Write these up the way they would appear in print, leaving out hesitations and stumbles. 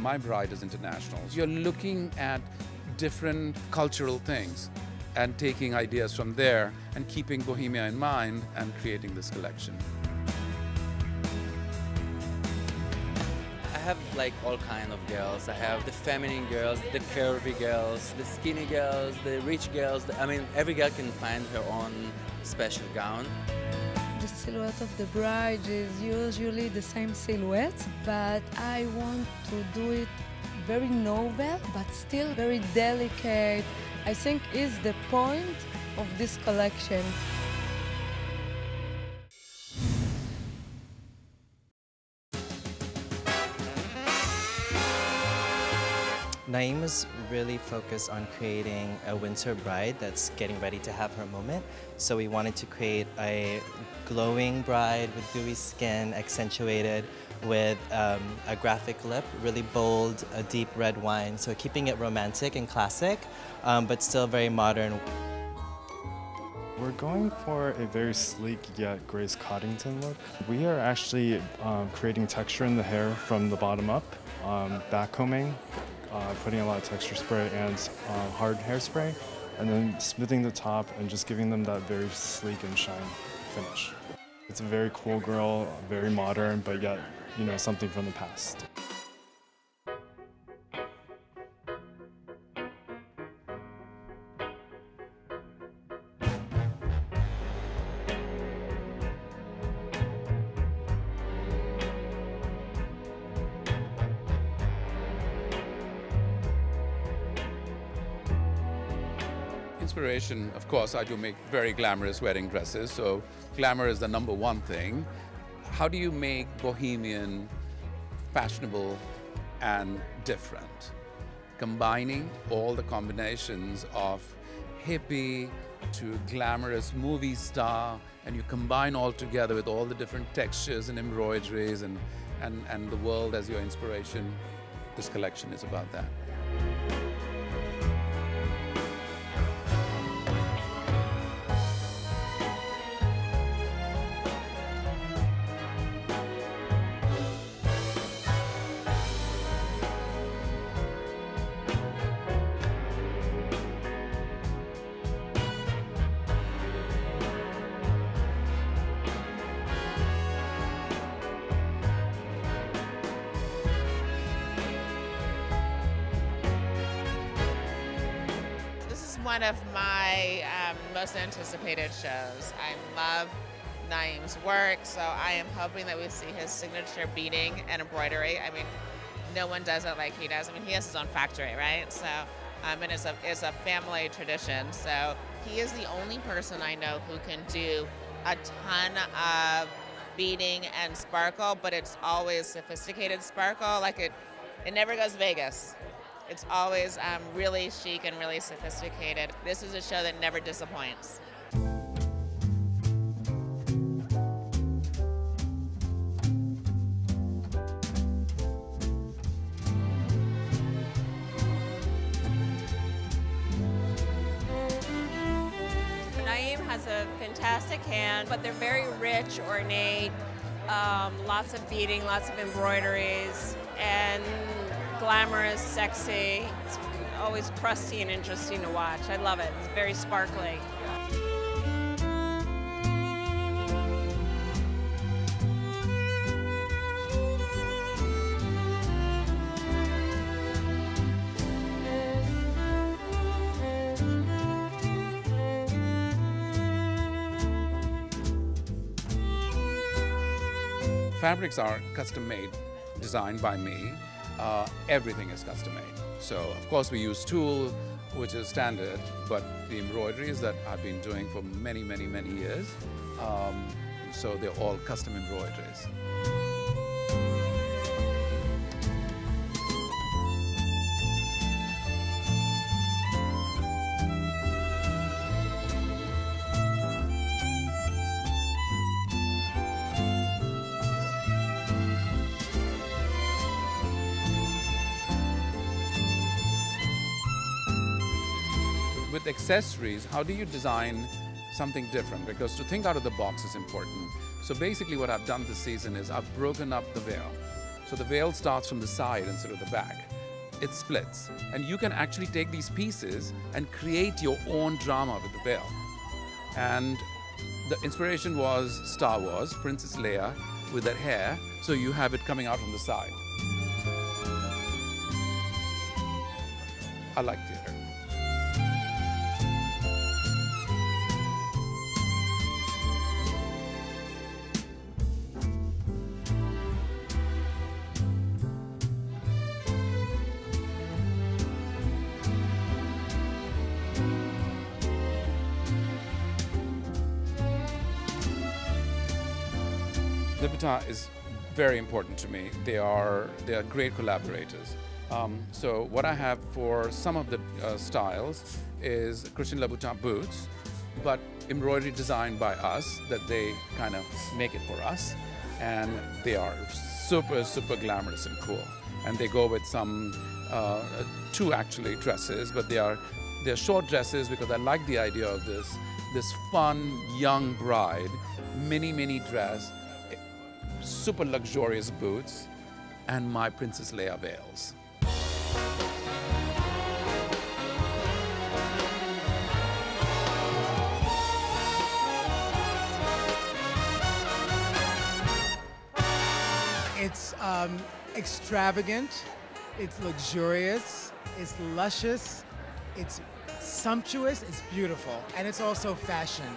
my bride is international. You're looking at different cultural things and taking ideas from there and keeping Bohemia in mind and creating this collection. I have like all kind of girls. I have the feminine girls, the curvy girls, the skinny girls, the rich girls. I mean, every girl can find her own special gown. The silhouette of the bride is usually the same silhouette, but I want to do it very novel, but still very delicate. I think is the point of this collection. Naeem is really focused on creating a winter bride that's getting ready to have her moment. So we wanted to create a glowing bride with dewy skin, accentuated with a graphic lip, really bold, a deep red wine. So keeping it romantic and classic, but still very modern. We're going for a very sleek yet Grace Coddington look. We are actually creating texture in the hair from the bottom up, backcombing, putting a lot of texture spray and hard hairspray, and then smoothing the top and just giving them that very sleek and shine finish. It's a very cool girl, very modern, but yet, you know, something from the past. Inspiration, of course, I do make very glamorous wedding dresses, so glamour is the #1 thing. How do you make Bohemian fashionable and different? Combining all the combinations of hippie to glamorous movie star, and you combine all together with all the different textures and embroideries and the world as your inspiration. This collection is about that. One of my most anticipated shows. I love Naeem's work, so I am hoping that we see his signature beading and embroidery. I mean, no one does it like he does. I mean, he has his own factory, right? So, and it's a family tradition. So he is the only person I know who can do a ton of beading and sparkle, but it's always sophisticated sparkle. Like it never goes Vegas. It's always really chic and really sophisticated. This is a show that never disappoints. Naeem has a fantastic hand, but they're very rich, ornate, lots of beading, lots of embroideries, and glamorous, sexy. It's always crusty and interesting to watch. I love it. It's very sparkly. Fabrics are custom made, designed by me. Everything is custom made. So of course we use tulle, which is standard, but the embroideries that I've been doing for many, many, many years, so they're all custom embroideries. With accessories, how do you design something different? Because to think out of the box is important. So basically what I've done this season is I've broken up the veil. So the veil starts from the side instead of the back. It splits. And you can actually take these pieces and create your own drama with the veil. And the inspiration was Star Wars, Princess Leia with that hair, so you have it coming out from the side. I like theater. Louboutin is very important to me. They are great collaborators. So what I have for some of the styles is Christian Louboutin boots, but embroidery designed by us that they kind of make it for us. And they are super, super glamorous and cool. And they go with some, two actually dresses, but they're short dresses because I like the idea of this fun young bride, mini dress, super luxurious boots, and my Princess Leia veils. It's extravagant, it's luxurious, it's luscious, it's sumptuous, it's beautiful, and it's also fashion.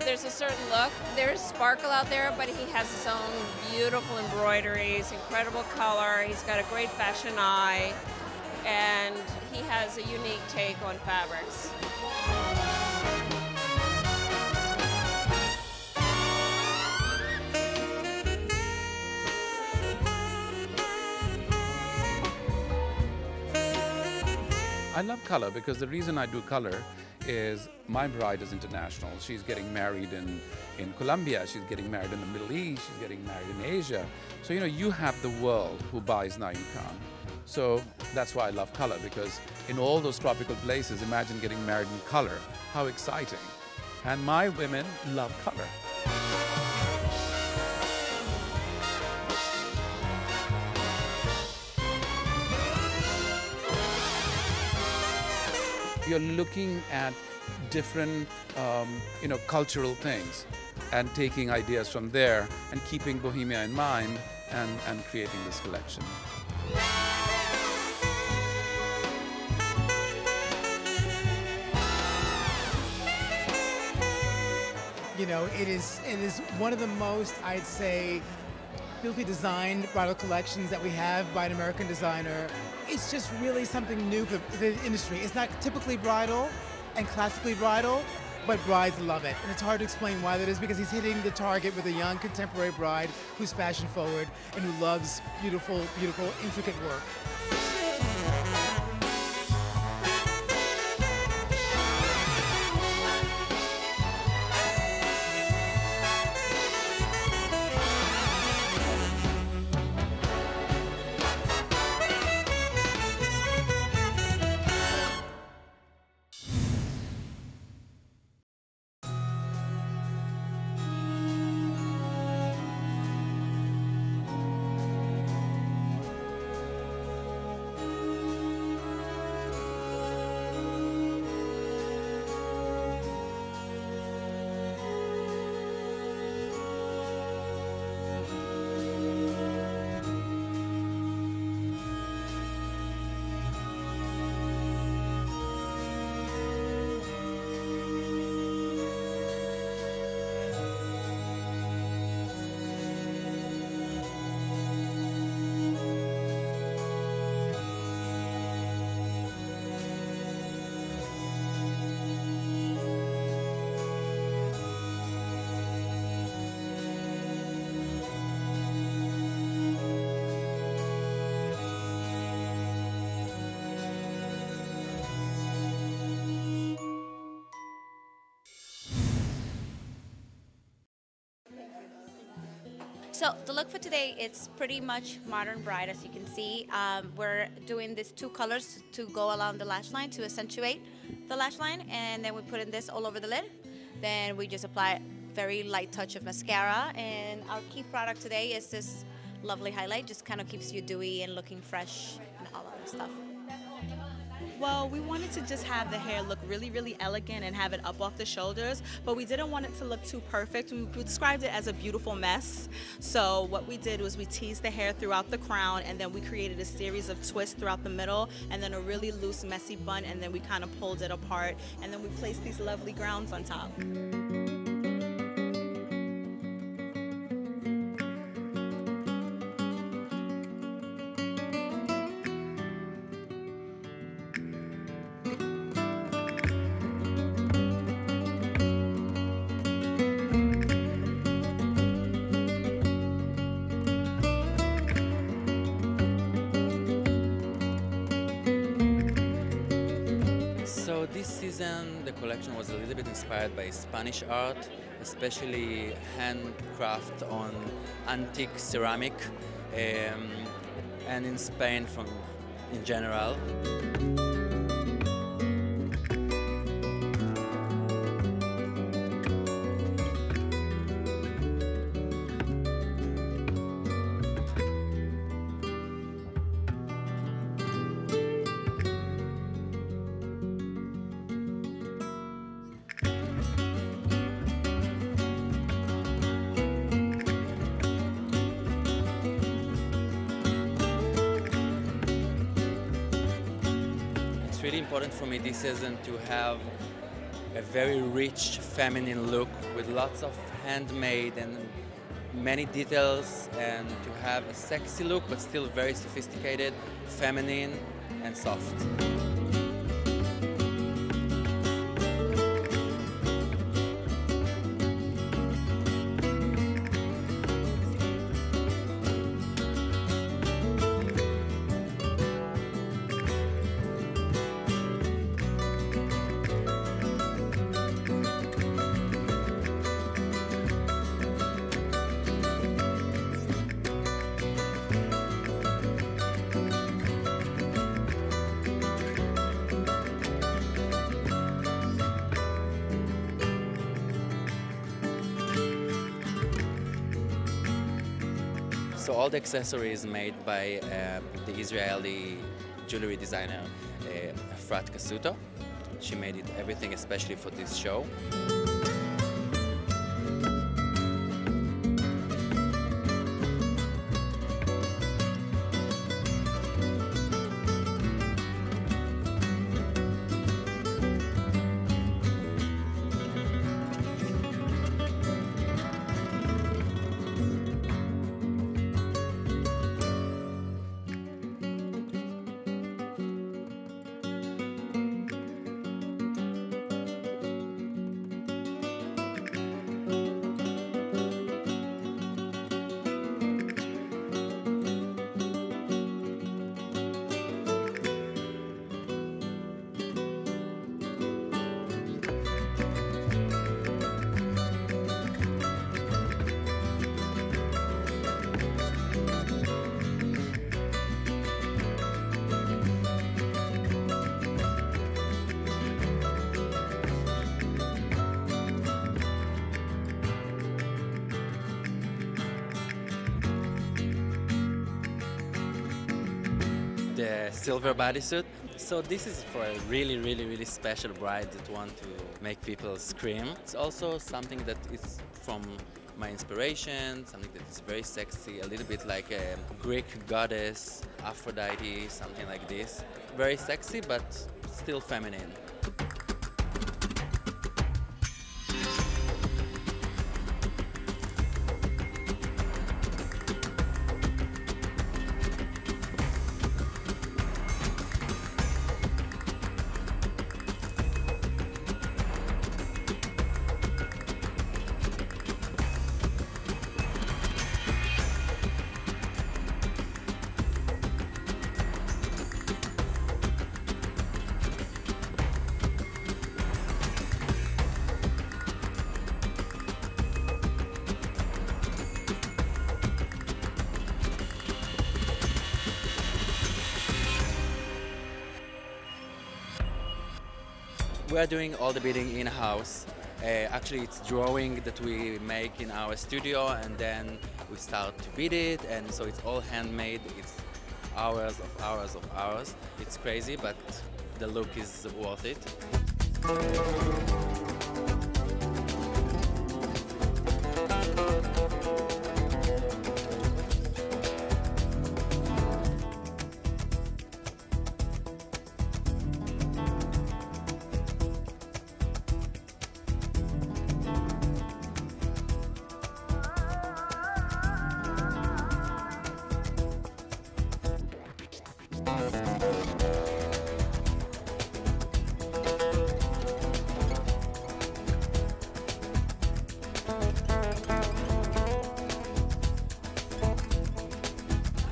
There's a certain look. There's sparkle out there, but he has his own beautiful embroideries, incredible color. He's got a great fashion eye, and he has a unique take on fabrics. I love color because the reason I do color is my bride is international. She's getting married in Colombia, she's getting married in the Middle East, she's getting married in Asia. So, you know, you have the world who buys Naeem Khan. So that's why I love color, because in all those tropical places, imagine getting married in color. How exciting. And my women love color. You're looking at different, cultural things and taking ideas from there and keeping Bohemia in mind and creating this collection. You know, it is one of the most, I'd say, beautifully designed bridal collections that we have by an American designer. It's just really something new for the industry. It's not typically bridal and classically bridal, but brides love it. And it's hard to explain why that is, because he's hitting the target with a young contemporary bride who's fashion forward and who loves beautiful, beautiful, intricate work. So the look for today, it's pretty much modern bride, as you can see. We're doing these two colors to go along the lash line to accentuate the lash line, and then we put in this all over the lid. Then we just apply a very light touch of mascara, and our key product today is this lovely highlight. Just kind of keeps you dewy and looking fresh and all that stuff. Well, we wanted to just have the hair look really, really elegant and have it up off the shoulders, but we didn't want it to look too perfect. We described it as a beautiful mess. So what we did was we teased the hair throughout the crown, and then we created a series of twists throughout the middle, and then a really loose, messy bun, and then we kind of pulled it apart, and then we placed these lovely grounds on top. So this season, the collection was a little bit inspired by Spanish art, especially handcraft on antique ceramic, and in Spain in general. It's really important for me this season to have a very rich feminine look with lots of handmade and many details, and to have a sexy look but still very sophisticated, feminine and soft. So all the accessories made by the Israeli jewelry designer Efrat Kasuto. She made it everything especially for this show. The silver bodysuit. So this is for a really special bride that want to make people scream. It's also something that is from my inspiration, something that is very sexy, a little bit like a Greek goddess, Aphrodite, something like this. Very sexy, but still feminine. We are doing all the beading in-house. Actually, it's drawing that we make in our studio, and then we start to bead it, and so it's all handmade. It's hours of hours of hours. It's crazy, but the look is worth it.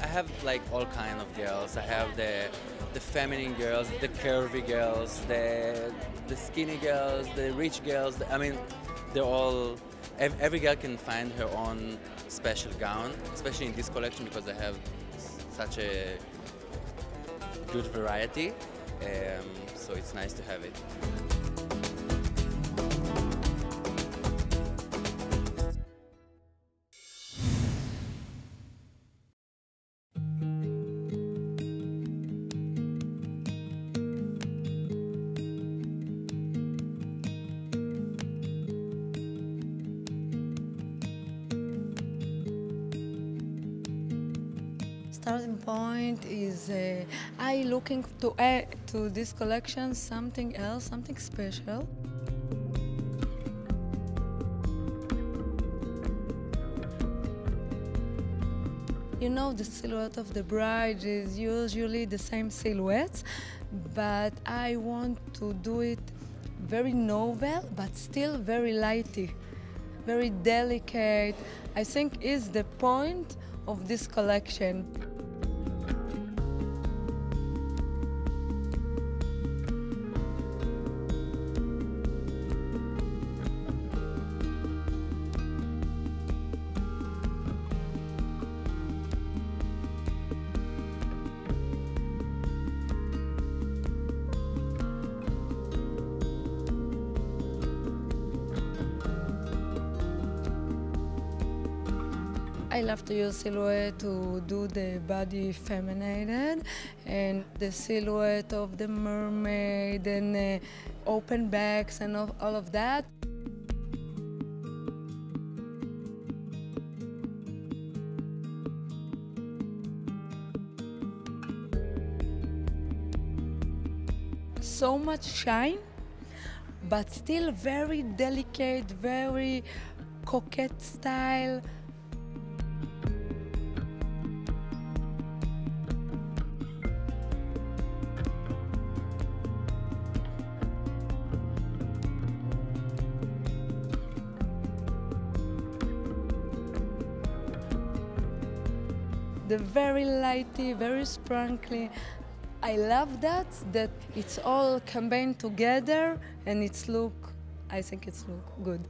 I have like all kind of girls. I have the feminine girls, the curvy girls, the skinny girls, the rich girls. I mean, they're all. Every girl can find her own special gown, especially in this collection because I have such a good variety. So it's nice to have it. Starting point is I looking to add to this collection something else, something special. You know, the silhouette of the bride is usually the same silhouette, but I want to do it very novel, but still very lighty, very delicate. I think is the point of this collection. I love to use silhouette to do the body feminated, and the silhouette of the mermaid and open backs and all of that. So much shine, but still very delicate, very coquette style. The very lighty, very sparkly. I love that it's all combined together and I think it's look good.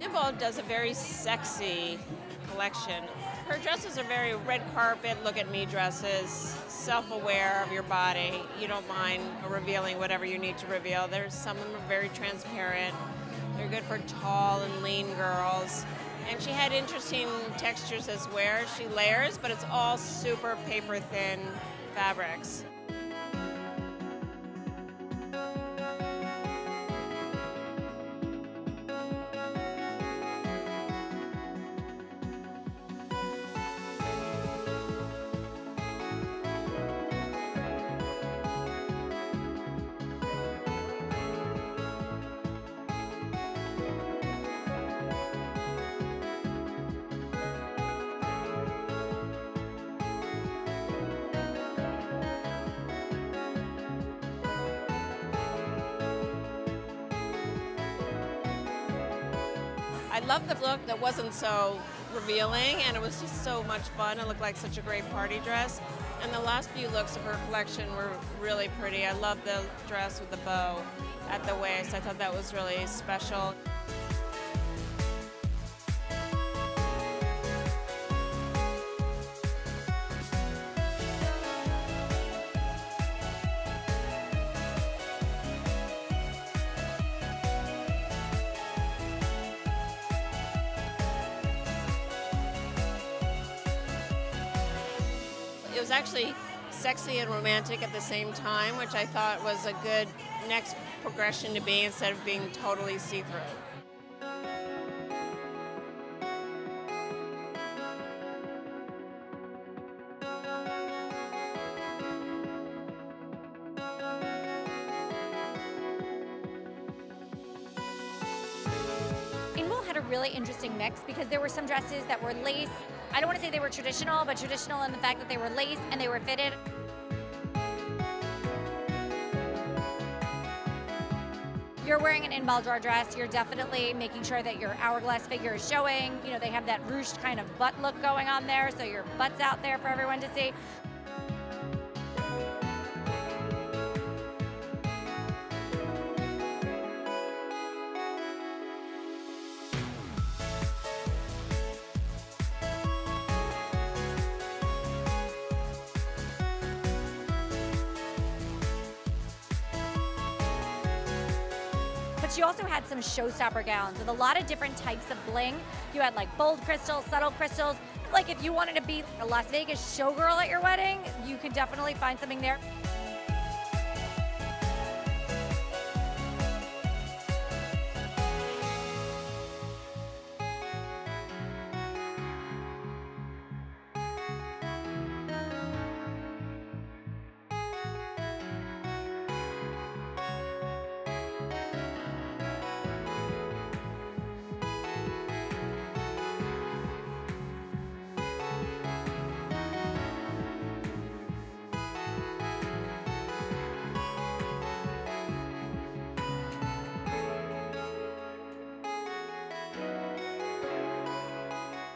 Inbal does a very sexy collection. Her dresses are very red carpet, look at me dresses, self-aware of your body. You don't mind revealing whatever you need to reveal. Some of them are very transparent. They're good for tall and lean girls. And she had interesting textures as well. She layers, but it's all super paper thin fabrics. I love the look that wasn't so revealing, and it was just so much fun. It looked like such a great party dress. And the last few looks of her collection were really pretty. I love the dress with the bow at the waist. I thought that was really special. It was actually sexy and romantic at the same time, which I thought was a good next progression to be instead of being totally see-through. Inbal had a really interesting mix because there were some dresses that were lace. I don't want to say they were traditional, but traditional in the fact that they were lace and they were fitted. You're wearing an Inbal Dror dress, you're definitely making sure that your hourglass figure is showing. You know, they have that ruched kind of butt look going on there, so your butt's out there for everyone to see. But you also had some showstopper gowns with a lot of different types of bling. You had like bold crystals, subtle crystals. Like if you wanted to be a Las Vegas showgirl at your wedding, you could definitely find something there.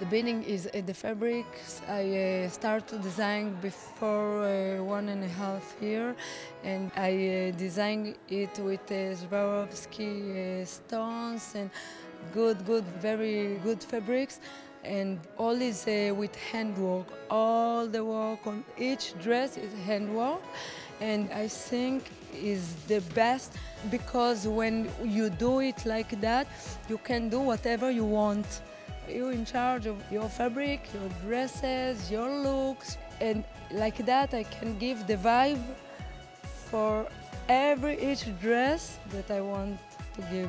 The beginning is the fabrics. I start to design before 1.5 years, and I design it with Swarovski stones and very good fabrics. And all is with handwork. All the work on each dress is handwork, and I think is the best because when you do it like that, you can do whatever you want. You're in charge of your fabric, your dresses, your looks, and like that I can give the vibe for each dress that I want to give.